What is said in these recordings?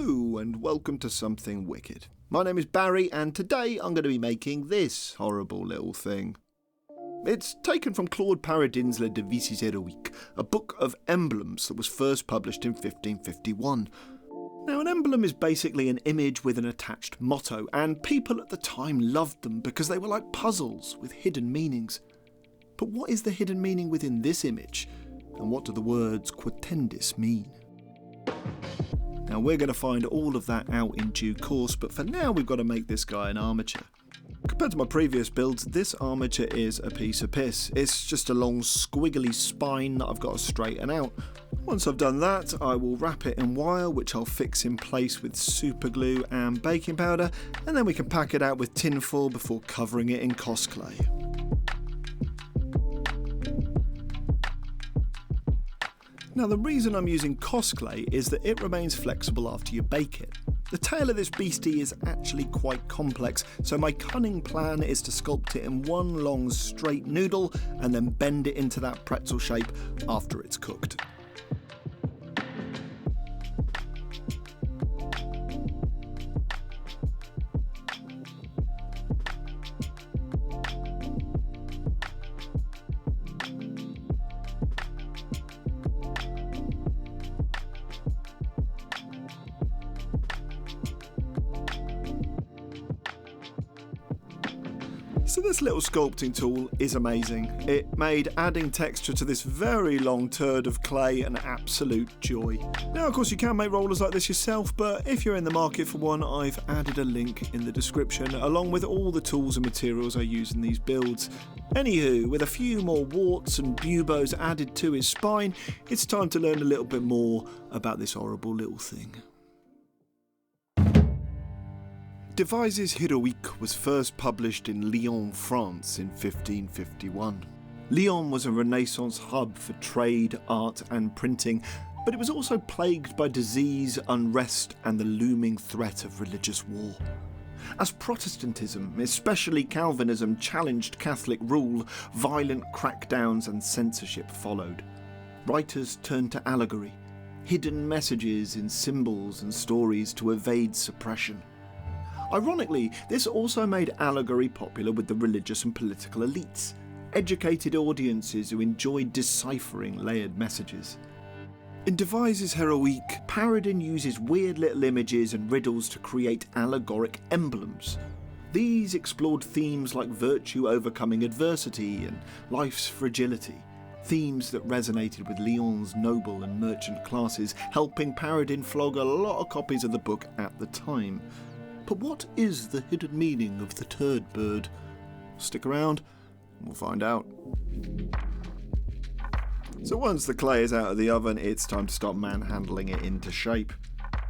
Hello and welcome to Something Wicked. My name is Barry and today I'm going to be making this horrible little thing. It's taken from Claude Paradin's Les Devises Héroïques, a book of emblems that was first published in 1551. Now, an emblem is basically an image with an attached motto, and people at the time loved them because they were like puzzles with hidden meanings. But what is the hidden meaning within this image? And what do the words Quo Tendis mean? Now, we're going to find all of that out in due course, but for now we've got to make this guy an armature. Compared to my previous builds, this armature is a piece of piss. It's just a long squiggly spine that I've got to straighten out. Once I've done that, I will wrap it in wire, which I'll fix in place with super glue and baking powder, and then we can pack it out with tin foil before covering it in cos clay. Now, the reason I'm using cos clay is that it remains flexible after you bake it. The tail of this beastie is actually quite complex, so my cunning plan is to sculpt it in one long straight noodle and then bend it into that pretzel shape after it's cooked. So this little sculpting tool is amazing. It made adding texture to this very long turd of clay an absolute joy. Now, of course, you can make rollers like this yourself, but if you're in the market for one, I've added a link in the description along with all the tools and materials I use in these builds. Anywho, with a few more warts and buboes added to his spine, it's time to learn a little bit more about this horrible little thing. Devises Héroïques was first published in Lyon, France in 1551. Lyon was a Renaissance hub for trade, art and printing, but it was also plagued by disease, unrest and the looming threat of religious war. As Protestantism, especially Calvinism, challenged Catholic rule, violent crackdowns and censorship followed. Writers turned to allegory, hidden messages in symbols and stories to evade suppression. Ironically, this also made allegory popular with the religious and political elites, educated audiences who enjoyed deciphering layered messages. In Devises Héroïques, Paradin uses weird little images and riddles to create allegoric emblems. These explored themes like virtue overcoming adversity and life's fragility, themes that resonated with Lyon's noble and merchant classes, helping Paradin flog a lot of copies of the book at the time. But what is the hidden meaning of the turd bird? Stick around and we'll find out. So once the clay is out of the oven, it's time to start manhandling it into shape.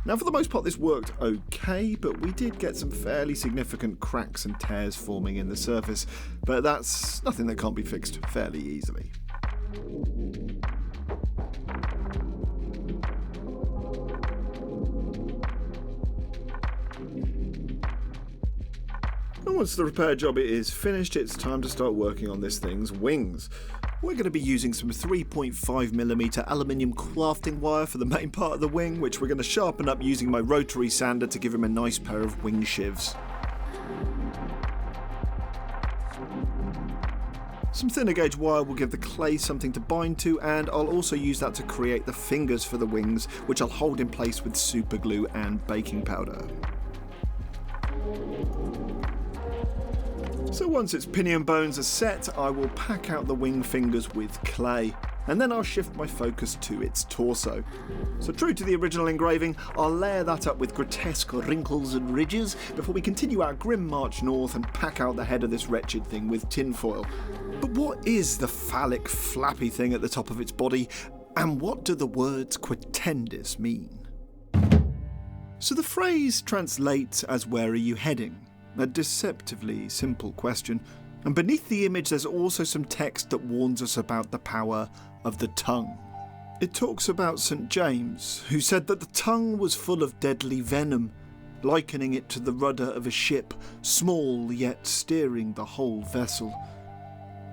Now, for the most part this worked okay, but we did get some fairly significant cracks and tears forming in the surface, but that's nothing that can't be fixed fairly easily. And once the repair job is finished, it's time to start working on this thing's wings. We're going to be using some 3.5mm aluminium crafting wire for the main part of the wing, which we're going to sharpen up using my rotary sander to give him a nice pair of wing shivs. Some thinner gauge wire will give the clay something to bind to, and I'll also use that to create the fingers for the wings, which I'll hold in place with super glue and baking powder. So once its pinion bones are set, I will pack out the wing fingers with clay, and then I'll shift my focus to its torso. So true to the original engraving, I'll layer that up with grotesque wrinkles and ridges before we continue our grim march north and pack out the head of this wretched thing with tinfoil. But what is the phallic flappy thing at the top of its body, and what do the words Quo Tendis mean? So the phrase translates as "where are you heading?" A deceptively simple question, and beneath the image there's also some text that warns us about the power of the tongue. It talks about St. James, who said that the tongue was full of deadly venom, likening it to the rudder of a ship, small yet steering the whole vessel.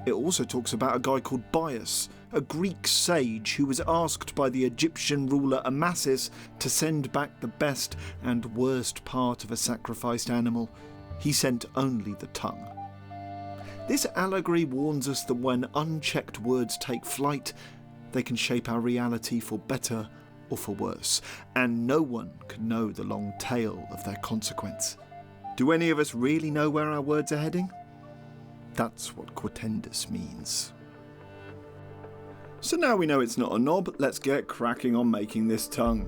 It also talks about a guy called Bias, a Greek sage who was asked by the Egyptian ruler Amasis to send back the best and worst part of a sacrificed animal. He sent only the tongue. This allegory warns us that when unchecked words take flight, they can shape our reality for better or for worse, and no one can know the long tail of their consequence. Do any of us really know where our words are heading? That's what Quo Tendis means. So now we know it's not a knob, let's get cracking on making this tongue.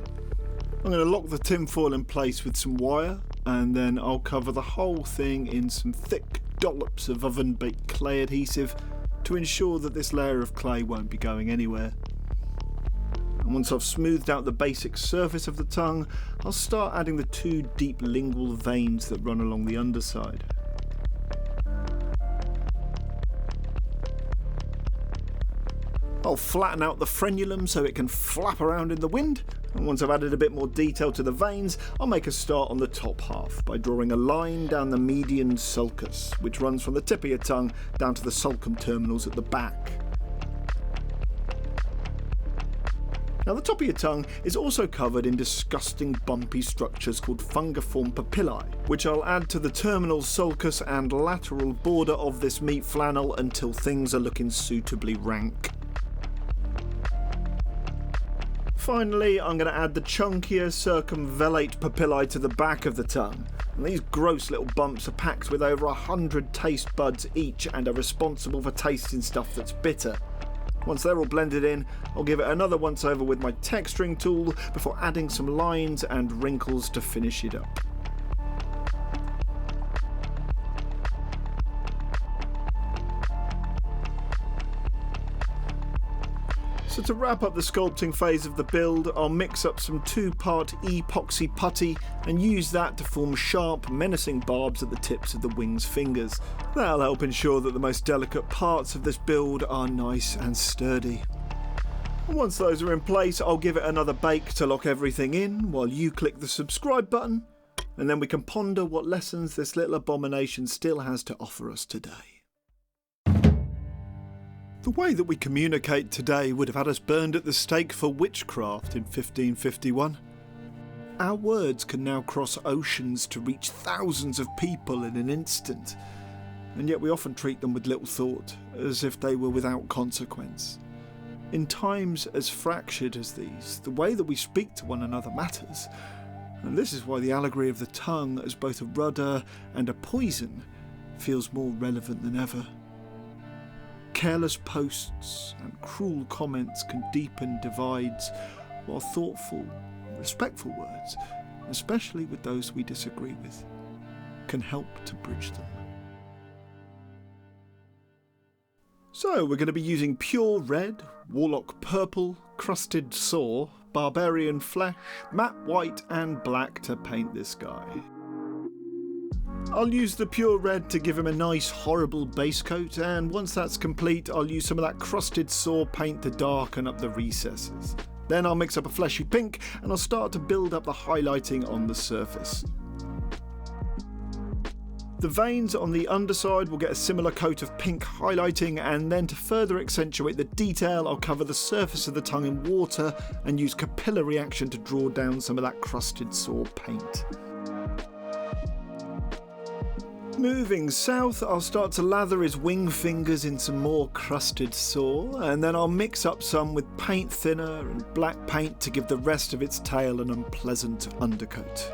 I'm going to lock the tinfoil in place with some wire, and then I'll cover the whole thing in some thick dollops of oven-baked clay adhesive to ensure that this layer of clay won't be going anywhere. And once I've smoothed out the basic surface of the tongue, I'll start adding the 2 deep lingual veins that run along the underside. I'll flatten out the frenulum so it can flap around in the wind, and once I've added a bit more detail to the veins, I'll make a start on the top half by drawing a line down the median sulcus, which runs from the tip of your tongue down to the sulcum terminals at the back. Now the top of your tongue is also covered in disgusting bumpy structures called fungiform papillae, which I'll add to the terminal sulcus and lateral border of this meat flannel until things are looking suitably rank. Finally, I'm going to add the chunkier circumvallate papillae to the back of the tongue. And these gross little bumps are packed with over 100 taste buds each and are responsible for tasting stuff that's bitter. Once they're all blended in, I'll give it another once over with my texturing tool before adding some lines and wrinkles to finish it up. So to wrap up the sculpting phase of the build, I'll mix up some 2-part epoxy putty and use that to form sharp, menacing barbs at the tips of the wing's fingers. That'll help ensure that the most delicate parts of this build are nice and sturdy. And once those are in place, I'll give it another bake to lock everything in while you click the subscribe button, and then we can ponder what lessons this little abomination still has to offer us today. The way that we communicate today would have had us burned at the stake for witchcraft in 1551. Our words can now cross oceans to reach thousands of people in an instant, and yet we often treat them with little thought, as if they were without consequence. In times as fractured as these, the way that we speak to one another matters, and this is why the allegory of the tongue as both a rudder and a poison feels more relevant than ever. Careless posts and cruel comments can deepen divides, while thoughtful, respectful words, especially with those we disagree with, can help to bridge them. So we're going to be using pure red, warlock purple, crusted saw, barbarian flesh, matte white and black to paint this guy. I'll use the pure red to give him a nice horrible base coat, and once that's complete I'll use some of that crusted saw paint to darken up the recesses. Then I'll mix up a fleshy pink and I'll start to build up the highlighting on the surface. The veins on the underside will get a similar coat of pink highlighting, and then to further accentuate the detail I'll cover the surface of the tongue in water and use capillary action to draw down some of that crusted saw paint. Moving south, I'll start to lather his wing fingers in some more crusted saw, and then I'll mix up some with paint thinner and black paint to give the rest of its tail an unpleasant undercoat.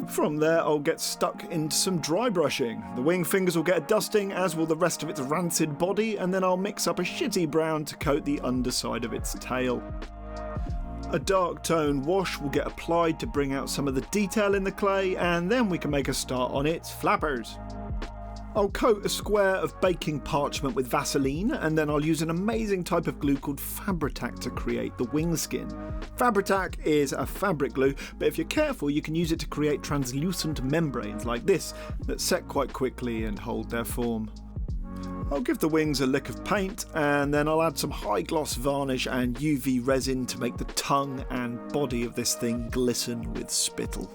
From there, I'll get stuck into some dry brushing. The wing fingers will get a dusting, as will the rest of its rancid body, and then I'll mix up a shitty brown to coat the underside of its tail. A dark tone wash will get applied to bring out some of the detail in the clay, and then we can make a start on its flappers. I'll coat a square of baking parchment with Vaseline, and then I'll use an amazing type of glue called Fabri-Tac to create the wing skin. Fabri-Tac is a fabric glue, but if you're careful you can use it to create translucent membranes like this that set quite quickly and hold their form. I'll give the wings a lick of paint, and then I'll add some high gloss varnish and UV resin to make the tongue and body of this thing glisten with spittle.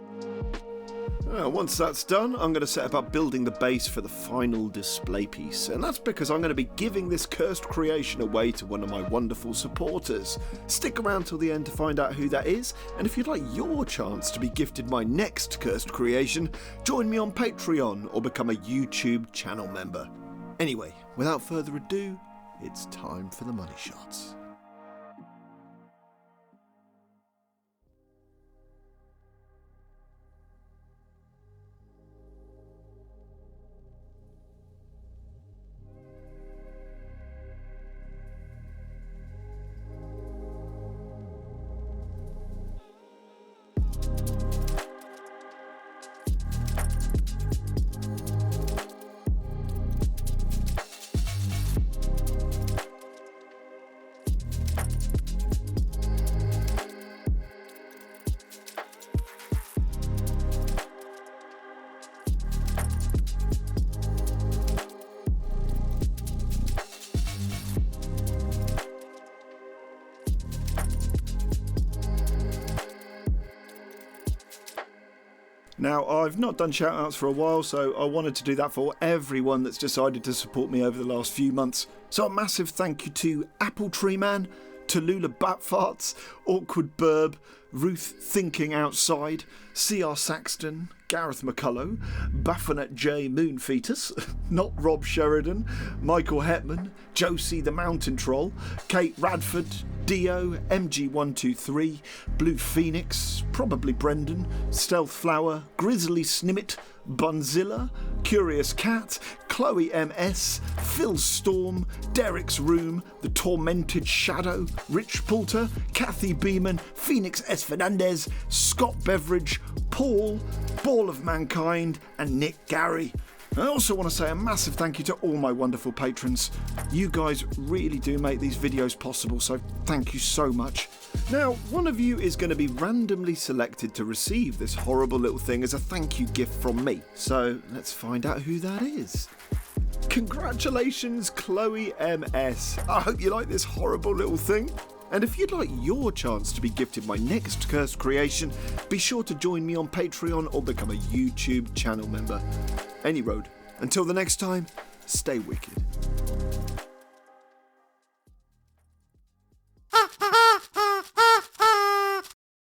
Now, once that's done, I'm going to set about building the base for the final display piece, and that's because I'm going to be giving this cursed creation away to one of my wonderful supporters. Stick around till the end to find out who that is, and if you'd like your chance to be gifted my next cursed creation, join me on Patreon or become a YouTube channel member. Anyway, without further ado, it's time for the money shots. Now, I've not done shout-outs for a while, so I wanted to do that for everyone that's decided to support me over the last few months. So a massive thank you to Apple Tree Man, Tallulah Batfarts, Awkward Burb, Ruth Thinking Outside, C.R. Saxton, Gareth McCullough, Baphomet J. Moonfetus, not Rob Sheridan, Michael Hetman, Josse the Mountain Troll, Kate Radford, Dio, MG123, Blue Phoenix, probably Brendan, Stealth Flower, Grizzly Snimmet, Bunzilla, Curious Cat, Chloe MS, Phil Storm, Derek's Room, The Tormented Shadow, Rich Poulter, Kathy Beeman, Phoenix S. Fernandez, Scott Beveridge, Paul, Ball of Mankind, and Nick Gary. I also want to say a massive thank you to all my wonderful patrons. You guys really do make these videos possible, so thank you so much. Now, one of you is going to be randomly selected to receive this horrible little thing as a thank you gift from me. So let's find out who that is. Congratulations, Chloe MS. I hope you like this horrible little thing. And if you'd like your chance to be gifted my next cursed creation, be sure to join me on Patreon or become a YouTube channel member. Any road. Until the next time, stay wicked.